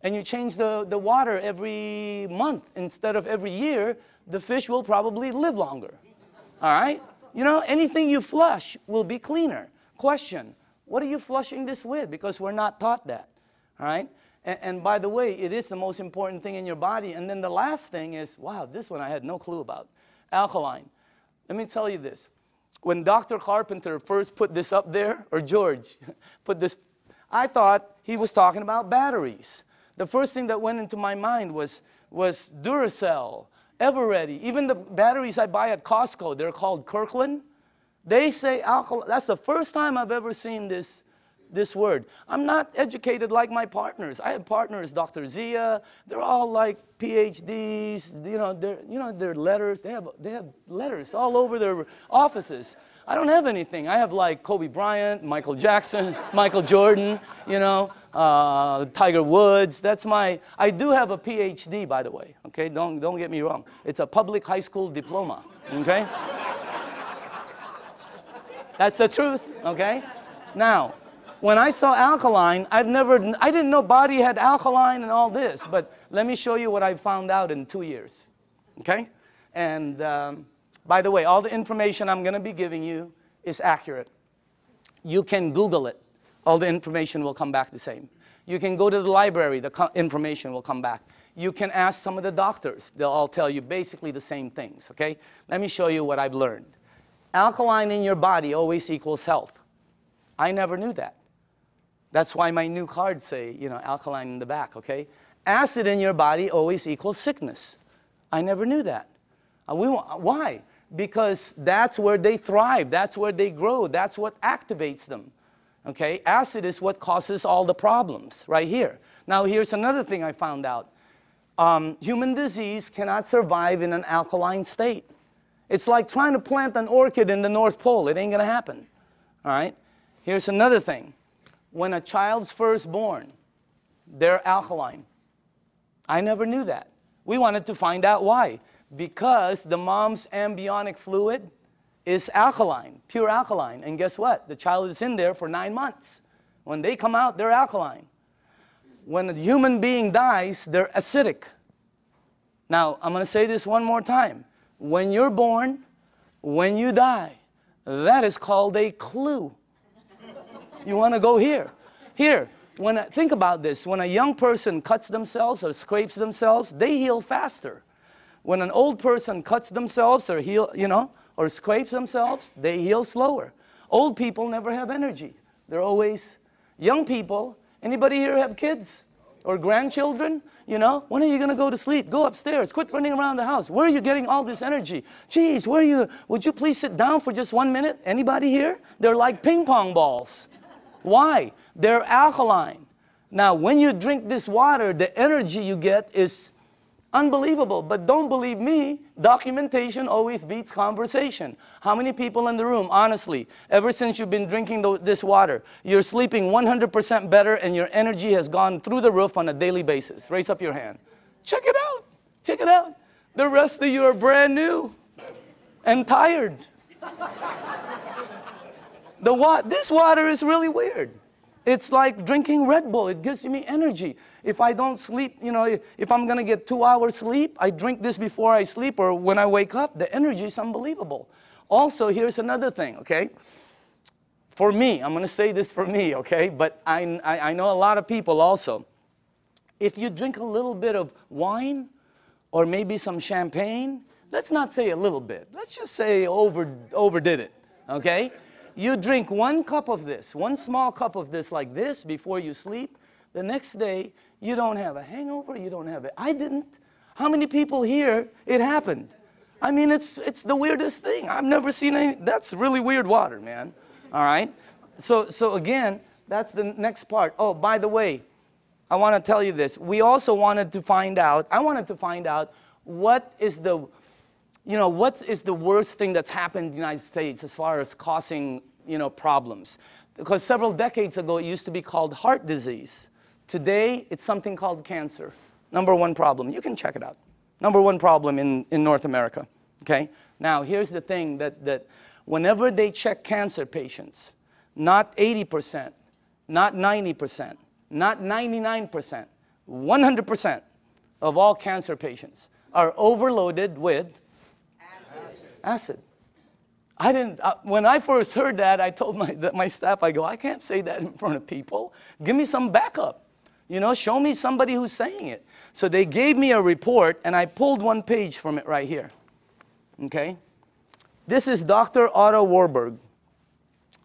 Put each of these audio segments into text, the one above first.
and you change the water every month instead of every year, the fish will probably live longer. All right? You know, anything you flush will be cleaner. Question, what are you flushing this with? Because we're not taught that. All right? And by the way, it is the most important thing in your body. And then the last thing is, wow, this one I had no clue about. Alkaline. Let me tell you this. When Dr. Carpenter first put this up there, or George put this, I thought he was talking about batteries. The first thing that went into my mind was Duracell, Eveready. Even the batteries I buy at Costco, they're called Kirkland. They say alkaline. That's the first time I've ever seen this word. I'm not educated like my partners. I have partners, Dr. Zia. They're all like PhDs. Their letters. They have letters all over their offices. I don't have anything. I have like Kobe Bryant, Michael Jackson, Michael Jordan. Tiger Woods. That's my. I do have a PhD, by the way. Okay, don't get me wrong. It's a public high school diploma. Okay. That's the truth. Okay. Now, when I saw alkaline, I didn't know body had alkaline and all this, but let me show you what I found out in 2 years, okay? And by the way, all the information I'm gonna be giving you is accurate. You can Google it. All the information will come back the same. You can go to the library, the information will come back. You can ask some of the doctors. They'll all tell you basically the same things, okay? Let me show you what I've learned. Alkaline in your body always equals health. I never knew that. That's why my new cards say, alkaline in the back, okay? Acid in your body always equals sickness. I never knew that. Why? Because that's where they thrive. That's where they grow. That's what activates them, okay? Acid is what causes all the problems right here. Now, here's another thing I found out. Human disease cannot survive in an alkaline state. It's like trying to plant an orchid in the North Pole. It ain't going to happen, all right? Here's another thing. When a child's first born, they're alkaline. I never knew that. We wanted to find out why. Because the mom's amniotic fluid is alkaline, pure alkaline. And guess what? The child is in there for 9 months. When they come out, they're alkaline. When a human being dies, they're acidic. Now, I'm going to say this one more time. When you're born, when you die, that is called a clue. You want to go here. Here, think about this. When a young person cuts themselves or scrapes themselves, they heal faster. When an old person cuts themselves or or scrapes themselves, they heal slower. Old people never have energy. They're always young people. Anybody here have kids or grandchildren? When are you going to go to sleep? Go upstairs. Quit running around the house. Where are you getting all this energy? Geez, where are you? Would you please sit down for just 1 minute? Anybody here? They're like ping pong balls. Why? They're alkaline. Now, when you drink this water, the energy you get is unbelievable. But don't believe me, documentation always beats conversation. How many people in the room, honestly, ever since you've been drinking this water, you're sleeping 100% better and your energy has gone through the roof on a daily basis? Raise up your hand. Check it out. Check it out. The rest of you are brand new and tired. This water is really weird. It's like drinking Red Bull. It gives me energy. If I don't sleep, if I'm going to get 2 hours sleep, I drink this before I sleep or when I wake up. The energy is unbelievable. Also, here's another thing, okay? For me, I'm going to say this for me, okay? But I know a lot of people also. If you drink a little bit of wine or maybe some champagne, let's not say a little bit. Let's just say overdid it, okay? You drink 1 cup of this, 1 small cup of this like this before you sleep. The next day, you don't have a hangover, you don't have it. I didn't. How many people here, it happened? I mean, it's the weirdest thing. I've never seen any. That's really weird water, man. All right? So again, that's the next part. Oh, by the way, I want to tell you this. We also wanted to find out, what is the worst thing that's happened in the United States as far as causing, problems? Because several decades ago, it used to be called heart disease. Today, it's something called cancer. #1 problem. You can check it out. #1 problem in North America, okay? Now, here's the thing that whenever they check cancer patients, not 80%, not 90%, not 99%, 100% of all cancer patients are overloaded with acid. I didn't, when I first heard that, I told my staff, I go, I can't say that in front of people. Give me some backup. You know, show me somebody who's saying it. So they gave me a report, and I pulled one page from it right here. Okay? This is Dr. Otto Warburg.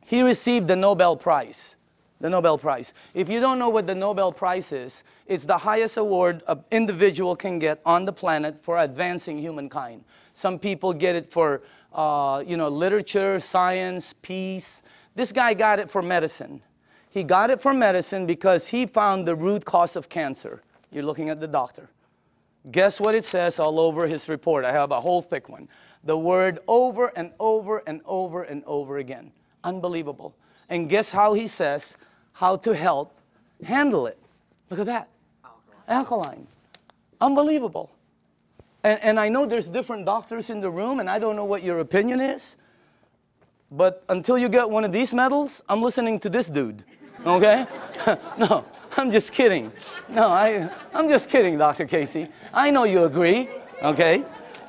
He received the Nobel Prize. The Nobel Prize. If you don't know what the Nobel Prize is, it's the highest award an individual can get on the planet for advancing humankind. Some people get it for, you know, literature, science, peace. This guy got it for medicine. He got it for medicine because he found the root cause of cancer. You're looking at the doctor. Guess what it says all over his report? I have a whole thick one. The word over and over and over and over again. Unbelievable. And guess how he says how to help handle it. Look at that. Alkaline. Unbelievable. And I know there's different doctors in the room, and I don't know what your opinion is. But until you get one of these medals, I'm listening to this dude. Okay? No, I'm just kidding. No, I'm just kidding, Dr. Casey. I know you agree. Okay?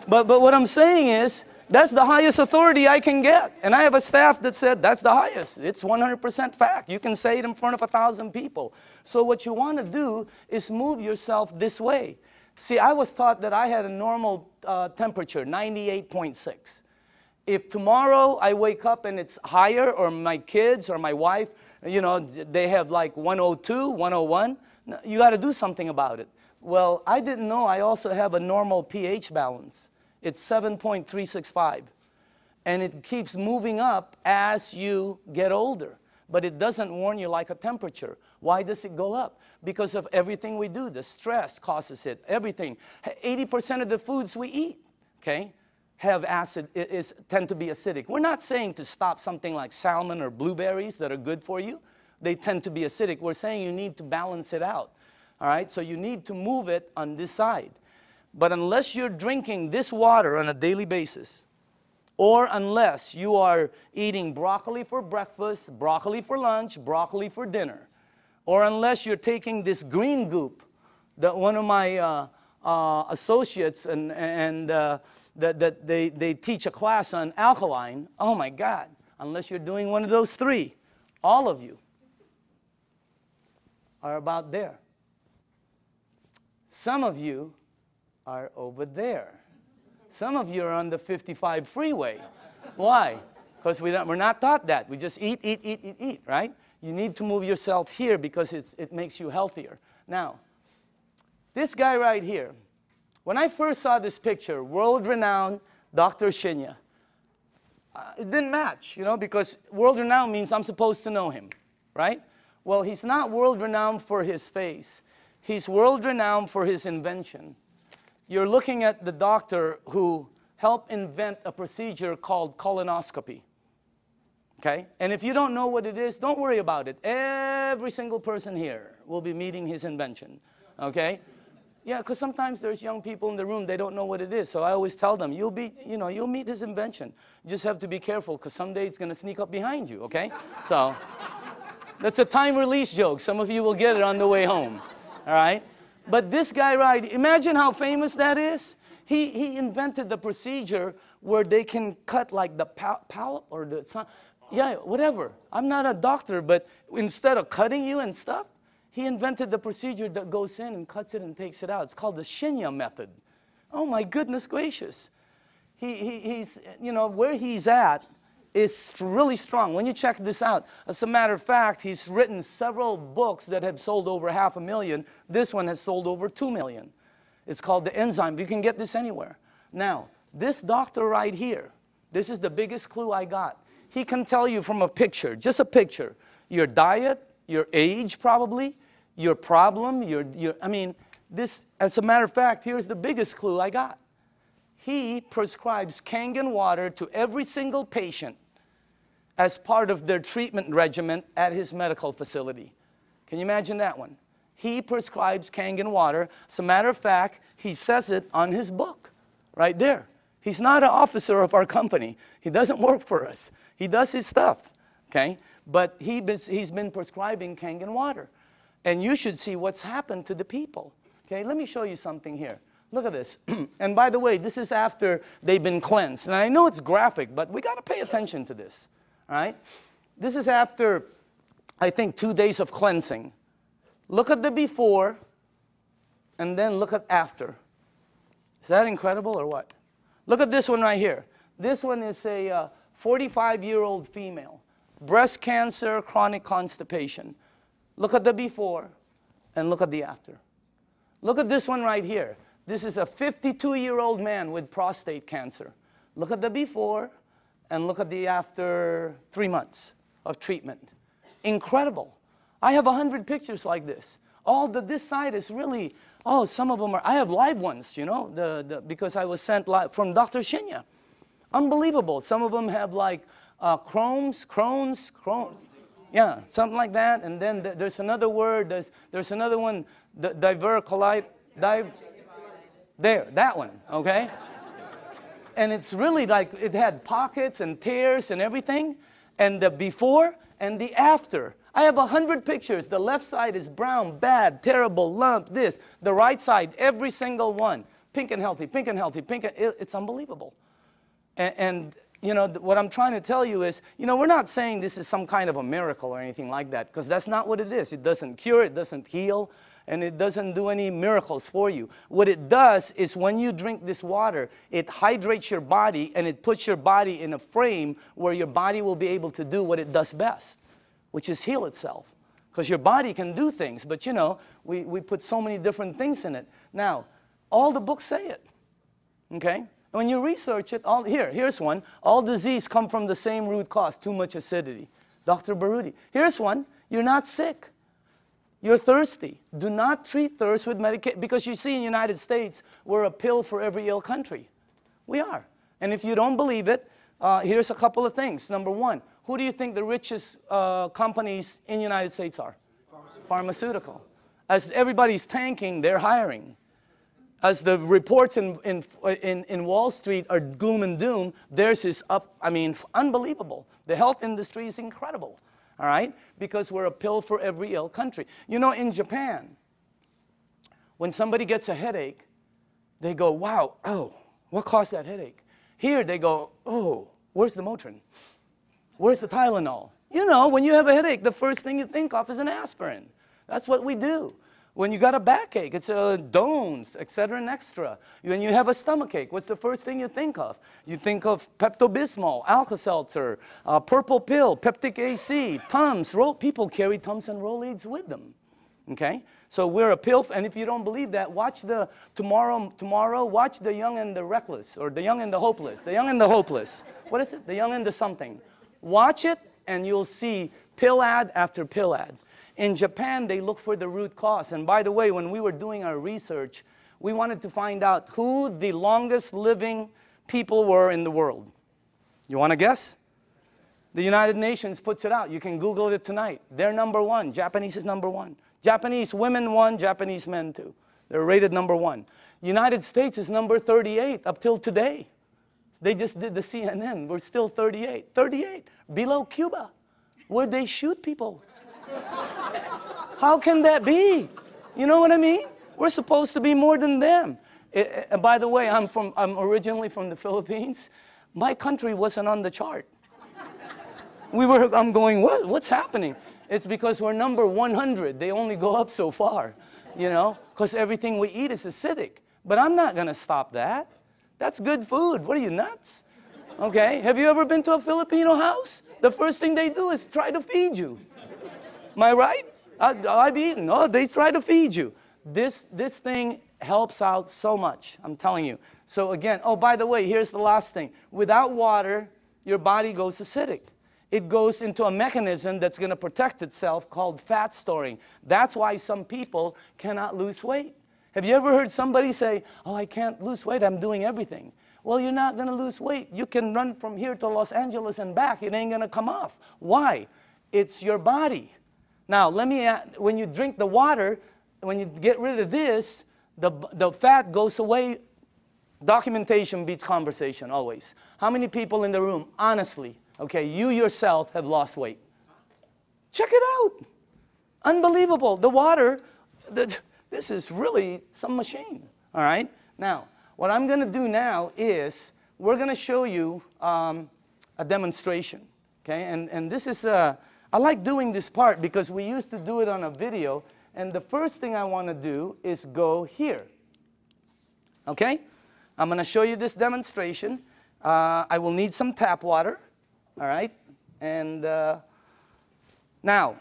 But what I'm saying is, that's the highest authority I can get. And I have a staff that said that's the highest. It's 100% fact. You can say it in front of 1,000 people. So what you want to do is move yourself this way. See, I was taught that I had a normal temperature, 98.6. If tomorrow I wake up and it's higher, or my kids or my wife, you know, they have like 102, 101, you got to do something about it. Well, I didn't know I also have a normal pH balance. It's 7.365. And it keeps moving up as you get older. But it doesn't warn you like a temperature. Why does it go up? Because of everything we do. The stress causes it, everything. 80% of the foods we eat, okay, have acid, tend to be acidic. We're not saying to stop something like salmon or blueberries that are good for you. They tend to be acidic. We're saying you need to balance it out. All right, so you need to move it on this side. But unless you're drinking this water on a daily basis, or unless you are eating broccoli for breakfast, broccoli for lunch, broccoli for dinner, or unless you're taking this green goop that one of my associates that they teach a class on alkaline, oh my God, unless you're doing one of those three, all of you are about there. Some of you are over there. Some of you are on the 55 freeway. Why? Because we're not taught that. We just eat, right? You need to move yourself here because it makes you healthier. Now, this guy right here, when I first saw this picture, world-renowned Dr. Shinya, it didn't match, you know, because world-renowned means I'm supposed to know him, right? Well, he's not world-renowned for his face. He's world-renowned for his invention. You're looking at the doctor who helped invent a procedure called colonoscopy. Okay? And if you don't know what it is, don't worry about it. Every single person here will be meeting his invention. Okay? Yeah, because sometimes there's young people in the room, they don't know what it is. So I always tell them, you'll meet his invention. You just have to be careful because someday it's going to sneak up behind you, okay? So that's a time release joke. Some of you will get it on the way home. All right? But this guy, right, imagine how famous that is. He invented the procedure where they can cut like the palate or the, yeah, whatever. I'm not a doctor, but instead of cutting you and stuff, he invented the procedure that goes in and cuts it and takes it out. It's called the Shinya method. Oh my goodness gracious. He's, you know, where he's at is really strong. When you check this out, as a matter of fact, he's written several books that have sold over 500,000. This one has sold over 2 million. It's called The Enzyme. You can get this anywhere. Now, this doctor right here, this is the biggest clue I got. He can tell you from a picture, just a picture, your diet, your age probably, your problem, I mean, this, as a matter of fact, here's the biggest clue I got. He prescribes KANGEN water to every single patient as part of their treatment regimen at his medical facility. Can you imagine that one? He prescribes KANGEN water. As a matter of fact, he says it on his book, right there. He's not an officer of our company. He doesn't work for us. He does his stuff, okay? But he's been prescribing KANGEN water. And you should see what's happened to the people. Okay, let me show you something here. Look at this. And by the way, this is after they've been cleansed. And I know it's graphic, but we got to pay attention to this. All right? This is after, I think, 2 days of cleansing. Look at the before, and then look at after. Is that incredible or what? Look at this one right here. This one is a 45-year-old female. Breast cancer, chronic constipation. Look at the before, and look at the after. Look at this one right here. This is a 52-year-old man with prostate cancer. Look at the before, and look at the after 3 months of treatment. Incredible. I have 100 pictures like this. This side is really, some of them are, I have live ones, you know, because I was sent live from Dr. Shinya. Unbelievable. Some of them have like Crohn's. Yeah, something like that. And then there's another word, there's another one, there, that one, okay? And it's really like, it had pockets and tears and everything. And the before and the after. I have 100 pictures. The left side is brown, bad, terrible, lump, this. The right side, every single one. Pink and healthy, pink and healthy, pink and, it's unbelievable. And you know, what I'm trying to tell you is, you know, we're not saying this is some kind of a miracle or anything like that, because that's not what it is. It doesn't cure, it doesn't heal, and it doesn't do any miracles for you. What it does is when you drink this water, it hydrates your body and it puts your body in a frame where your body will be able to do what it does best, which is heal itself. Because your body can do things, but you know, we put so many different things in it. Now, all the books say it, okay? When you research it, here's one. All disease come from the same root cause, too much acidity. Dr. Baruti. Here's one. You're not sick. You're thirsty. Do not treat thirst with medication. Because you see in the United States, we're a pill for every ill country. We are. And if you don't believe it, here's a couple of things. Number one, who do you think the richest companies in the United States are? Pharmaceutical. As everybody's tanking, they're hiring. As the reports in Wall Street are gloom and doom, theirs is up, I mean, unbelievable. The health industry is incredible, all right? Because we're a pill for every ill country. You know, in Japan, when somebody gets a headache, they go, wow, oh, what caused that headache? Here they go, oh, where's the Motrin? Where's the Tylenol? You know, when you have a headache, the first thing you think of is an aspirin. That's what we do. When you got a backache, it's a Dones, et cetera, and extra. When you have a stomachache, what's the first thing you think of? You think of Pepto-Bismol, Alka-Seltzer, purple pill, Peptic AC, Tums. People carry Tums and Rolaids with them, okay? So we're a pill, and if you don't believe that, watch the tomorrow, watch The Young and the Reckless, or The Young and the Hopeless. The Young and the Hopeless. What is it? The Young and the something. Watch it, and you'll see pill ad after pill ad. In Japan, they look for the root cause. And by the way, when we were doing our research, we wanted to find out who the longest living people were in the world. You want to guess? The United Nations puts it out. You can Google it tonight. They're number one. Japanese is number one. Japanese women one, Japanese men two. They're rated number one. United States is number 38 up till today. They just did the CNN. We're still 38. 38. Below Cuba, where they shoot people. How can that be? You know what I mean? We're supposed to be more than them. By the way, I'm originally from the Philippines. My country wasn't on the chart. I'm going, what's happening? It's because we're number 100. They only go up so far, you know, because everything we eat is acidic. But I'm not going to stop that. That's good food. What are you, nuts? Okay, have you ever been to a Filipino house? The first thing they do is try to feed you. Am I right? I've eaten. Oh, they try to feed you. This thing helps out so much, I'm telling you. So again, oh, by the way, here's the last thing. Without water, your body goes acidic. It goes into a mechanism that's going to protect itself called fat storing. That's why some people cannot lose weight. Have you ever heard somebody say, oh, I can't lose weight, I'm doing everything? Well, you're not going to lose weight. You can run from here to Los Angeles and back. It ain't going to come off. Why? It's your body. Now, when you drink the water, when you get rid of this, the fat goes away. Documentation beats conversation, always. How many people in the room, honestly, okay, you yourself have lost weight? Check it out. Unbelievable. The water, this is really some machine. All right? Now, what I'm going to do now is we're going to show you a demonstration. Okay? And this is, I like doing this part because we used to do it on a video. And the first thing I want to do is go here. Okay? I'm going to show you this demonstration. I will need some tap water. All right? And now,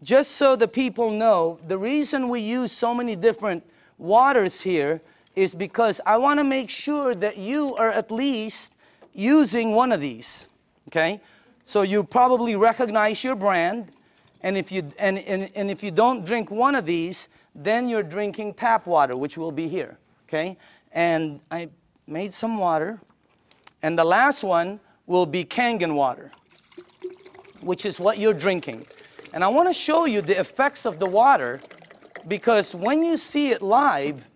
just so the people know, the reason we use so many different waters here is because I want to make sure that you are at least using one of these. Okay? So you probably recognize your brand. And if you, and if you don't drink one of these, then you're drinking tap water, which will be here. Okay? And I made some water. And the last one will be KANGEN water, which is what you're drinking. And I want to show you the effects of the water, because when you see it live,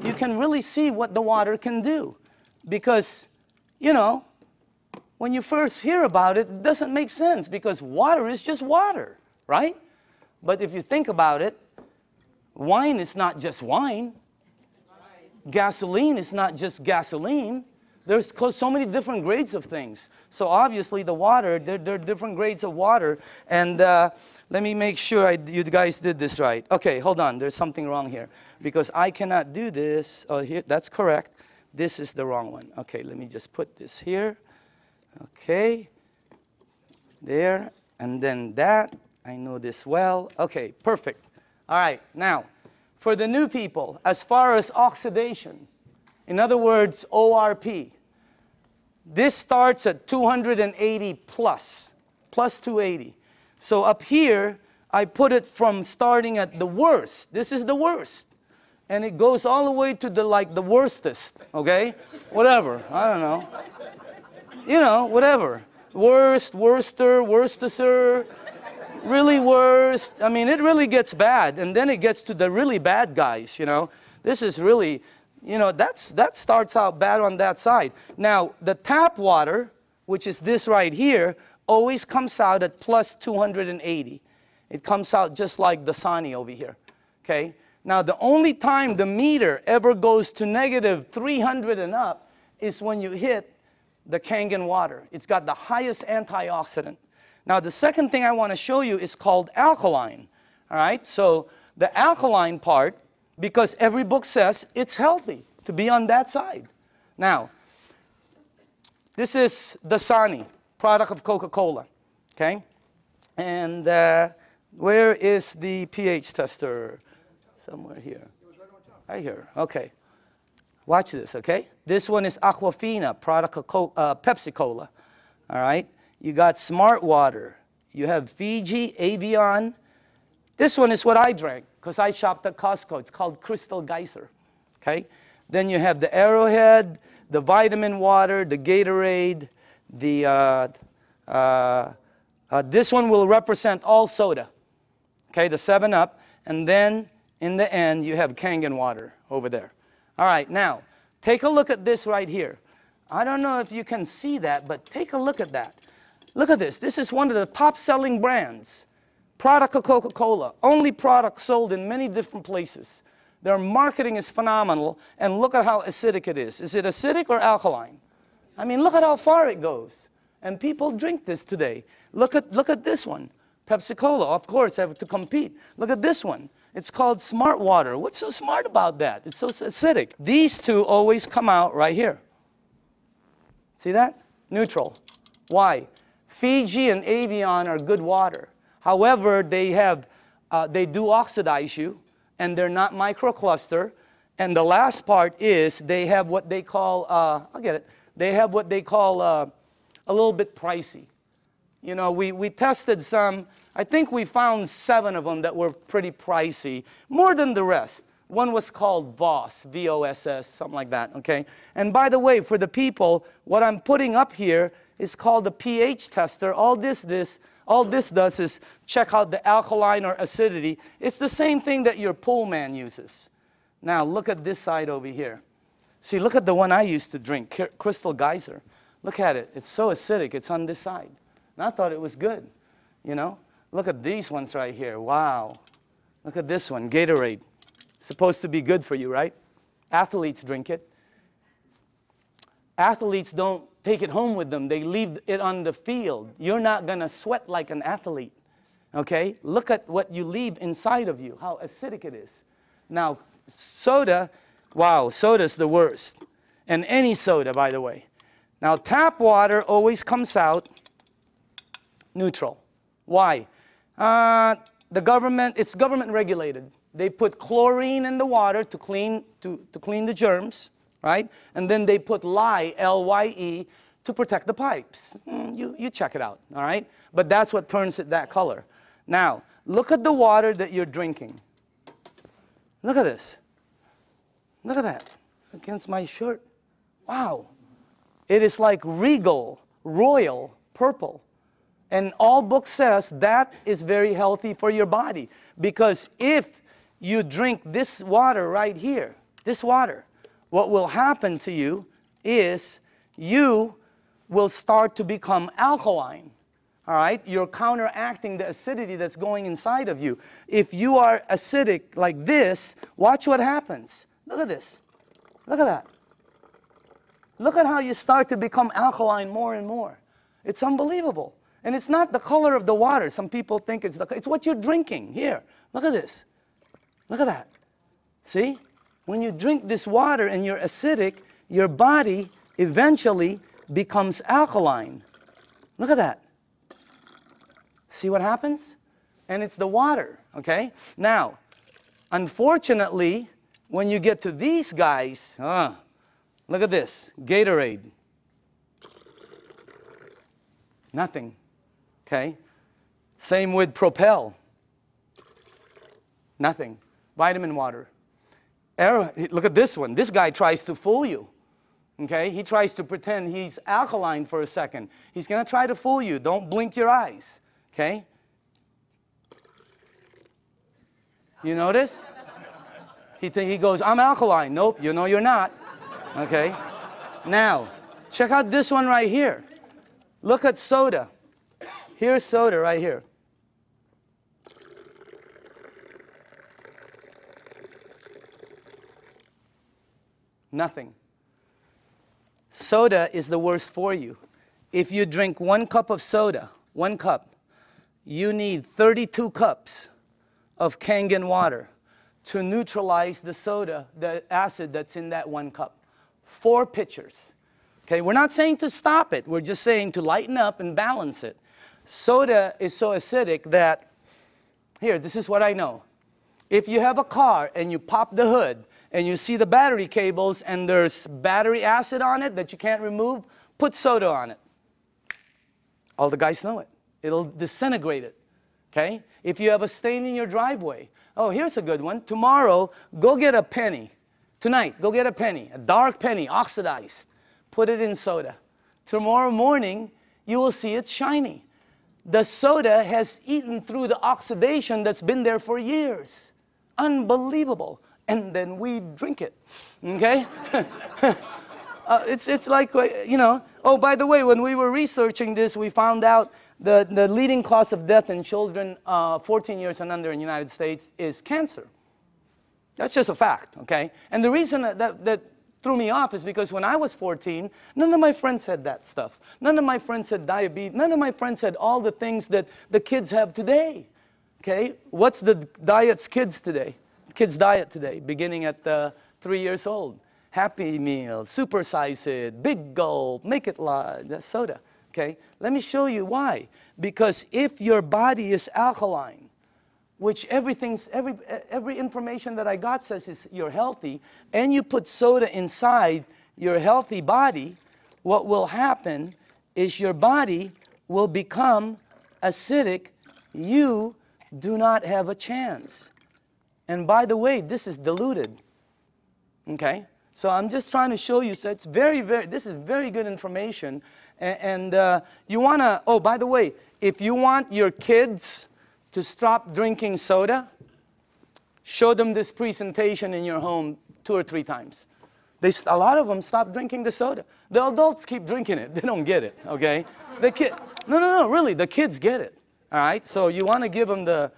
you can really see what the water can do. Because, you know, when you first hear about it, it doesn't make sense, because water is just water, right? But if you think about it, wine is not just wine. Gasoline is not just gasoline. There's so many different grades of things. So obviously the water, there are different grades of water. And let me make sure you guys did this right. Okay, hold on. There's something wrong here. Because I cannot do this. Oh, here, that's correct. This is the wrong one. Okay, let me just put this here. Okay. There. And then that. I know this well. Okay, perfect. All right, now, for the new people, as far as oxidation, in other words, ORP. This starts at 280 plus 280. So up here, I put it from starting at the worst. This is the worst. And it goes all the way to the, like, the worstest, okay? Whatever, I don't know. You know, whatever. Worst, worster, worstester, really worst. I mean, it really gets bad. And then it gets to the really bad guys, you know. This is really... You know, that starts out bad on that side. Now, the tap water, which is this right here, always comes out at plus 280. It comes out just like the Dasani over here. Okay? Now, the only time the meter ever goes to negative 300 and up is when you hit the KANGEN water. It's got the highest antioxidant. Now, the second thing I want to show you is called alkaline. All right? So, the alkaline part, because every book says it's healthy to be on that side. Now, this is Dasani, product of Coca-Cola, okay? And where is the pH tester? Somewhere here. It was right here, okay. Watch this, okay? This one is Aquafina, product of Pepsi Cola, all right? You got Smart Water. You have Fiji, Avion. This one is what I drank, because I shopped at Costco. It's called Crystal Geyser, okay? Then you have the Arrowhead, the vitamin water, the Gatorade, the, this one will represent all soda, okay, the 7-Up. And then, in the end, you have KANGEN water over there. All right, now, take a look at this right here. I don't know if you can see that, but take a look at that. Look at this. This is one of the top-selling brands. Product of Coca-Cola, only product sold in many different places. Their marketing is phenomenal, and look at how acidic it is. Is it acidic or alkaline? I mean, look at how far it goes. And people drink this today. Look at this one, Pepsi Cola, of course, have to compete. Look at this one. It's called Smart Water. What's so smart about that? It's so acidic. These two always come out right here. See that? Neutral. Why? Fiji and Avion are good water. However, they do oxidize you, and they're not microcluster. And the last part is they have what they call, I'll get it, they have what they call a little bit pricey. You know, we tested some, I think we found 7 of them that were pretty pricey, more than the rest. One was called VOSS, V-O-S-S, something like that, okay? And by the way, for the people, what I'm putting up here is called the pH tester. All this does is check out the alkaline or acidity. It's the same thing that your pool man uses. Now, look at this side over here. See, look at the one I used to drink, Crystal Geyser. Look at it. It's so acidic. It's on this side. And I thought it was good, you know. Look at these ones right here. Wow. Look at this one, Gatorade. Supposed to be good for you, right? Athletes drink it. Athletes don't take it home with them. They leave it on the field. You're not going to sweat like an athlete. Okay? Look at what you leave inside of you, how acidic it is. Now, soda, wow, soda's the worst. And any soda, by the way. Now, tap water always comes out neutral. Why? The government, it's government regulated. They put chlorine in the water to clean the germs, right? And then they put lye, L-Y-E, to protect the pipes. You check it out, all right? But that's what turns it that color. Now, look at the water that you're drinking. Look at this. Look at that against my shirt. Wow. It is like regal, royal, purple. And all book says that is very healthy for your body. Because if you drink this water right here, this water, what will happen to you is you will start to become alkaline. All right? You're counteracting the acidity that's going inside of you. If you are acidic like this, watch what happens. Look at this. Look at that. Look at how you start to become alkaline more and more. It's unbelievable. And it's not the color of the water. Some people think it's what you're drinking. Here, look at this. Look at that. See? When you drink this water and you're acidic, your body eventually becomes alkaline. Look at that. See what happens? And it's the water, okay? Now, unfortunately, when you get to these guys, look at this, Gatorade. Nothing, okay? Same with Propel. Nothing. Vitamin water. Look at this one. This guy tries to fool you. Okay? He tries to pretend he's alkaline for a second. He's going to try to fool you. Don't blink your eyes. Okay? You notice? He goes, I'm alkaline. Nope, you know you're not. Okay? Now, check out this one right here. Look at soda. Here's soda right here. Nothing. Soda is the worst for you. If you drink 1 cup of soda, 1 cup, you need 32 cups of KANGEN water to neutralize the soda, the acid that's in that 1 cup. 4 pitchers. Okay, we're not saying to stop it. We're just saying to lighten up and balance it. Soda is so acidic that, here, this is what I know. If you have a car and you pop the hood and you see the battery cables and there's battery acid on it that you can't remove, put soda on it. All the guys know it. It'll disintegrate it, okay? If you have a stain in your driveway, oh, here's a good one. Tomorrow, go get a penny. Tonight, go get a penny, a dark penny, oxidized. Put it in soda. Tomorrow morning, you will see it's shiny. The soda has eaten through the oxidation that's been there for years. Unbelievable. And then we drink it, okay? It's like, you know, oh, by the way, when we were researching this, we found out the leading cause of death in children 14 years and under in the United States is cancer. That's just a fact, okay? And the reason that threw me off is because when I was 14, none of my friends had that stuff. None of my friends had diabetes. None of my friends had all the things that the kids have today, okay? What's the diets kids today? Kids' diet today, beginning at 3 years old. Happy Meal, supersize it, big gulp, make it large, that's soda. Okay? Let me show you why. Because if your body is alkaline, which every information that I got says is you're healthy, and you put soda inside your healthy body, what will happen is your body will become acidic. You do not have a chance. And by the way, this is diluted. Okay? So I'm just trying to show you, so it's this is very good information. And you want to, oh, by the way, if you want your kids to stop drinking soda, show them this presentation in your home 2 or 3 times. A lot of them stop drinking the soda. The adults keep drinking it. They don't get it, okay? No, really, the kids get it. All right, so you want to give them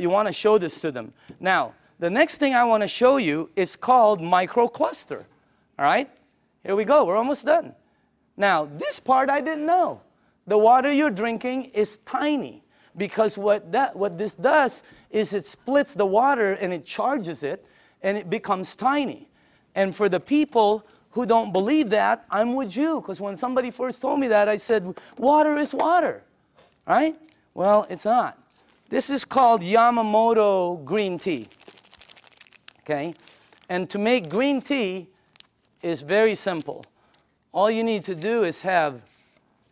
you want to show this to them. Now, the next thing I want to show you is called microcluster. All right, here we go. We're almost done. Now, this part I didn't know. The water you're drinking is tiny because what this does is it splits the water and it charges it and it becomes tiny. And for the people who don't believe that, I'm with you, because when somebody first told me that, I said, water is water, right? Well, it's not. This is called Yamamoto green tea, okay? And to make green tea is very simple. All you need to do is have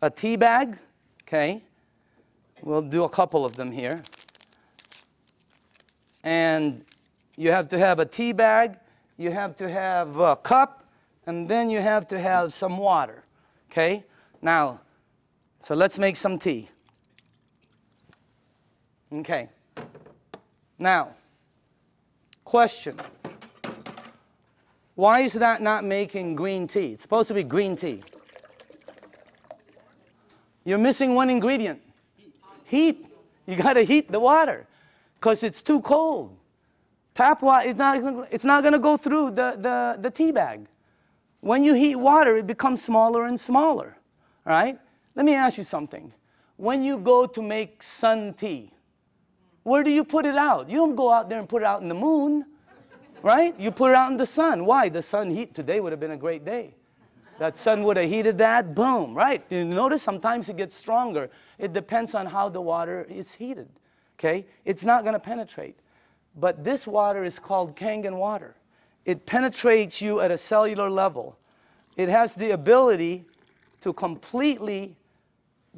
a tea bag, okay? We'll do a couple of them here. And you have to have a tea bag, you have to have a cup, and then you have to have some water, okay? Now, so let's make some tea. Okay. Now, question. Why is that not making green tea? It's supposed to be green tea. You're missing one ingredient. Heat. You got to heat the water because it's too cold. Tap water, it's not going to go through the tea bag. When you heat water, it becomes smaller and smaller. All right? Let me ask you something. When you go to make sun tea, where do you put it out? You don't go out there and put it out in the moon, right? You put it out in the sun. Why? The sun heat. Today would have been a great day. That sun would have heated that, boom, right? You notice sometimes it gets stronger. It depends on how the water is heated, okay? It's not going to penetrate. But this water is called KANGEN water. It penetrates you at a cellular level. It has the ability to completely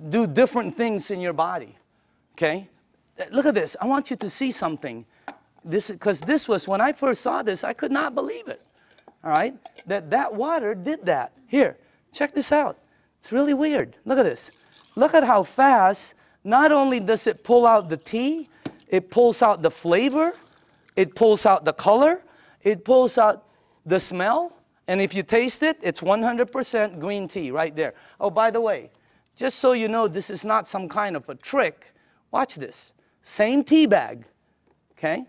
do different things in your body, okay? Look at this. I want you to see something. Because this was, when I first saw this, I could not believe it, all right? That water did that. Here, check this out. It's really weird. Look at this. Look at how fast, not only does it pull out the tea, it pulls out the flavor, it pulls out the color, it pulls out the smell, and if you taste it, it's 100% green tea right there. Oh, by the way, just so you know this is not some kind of a trick, watch this. Same tea bag, okay?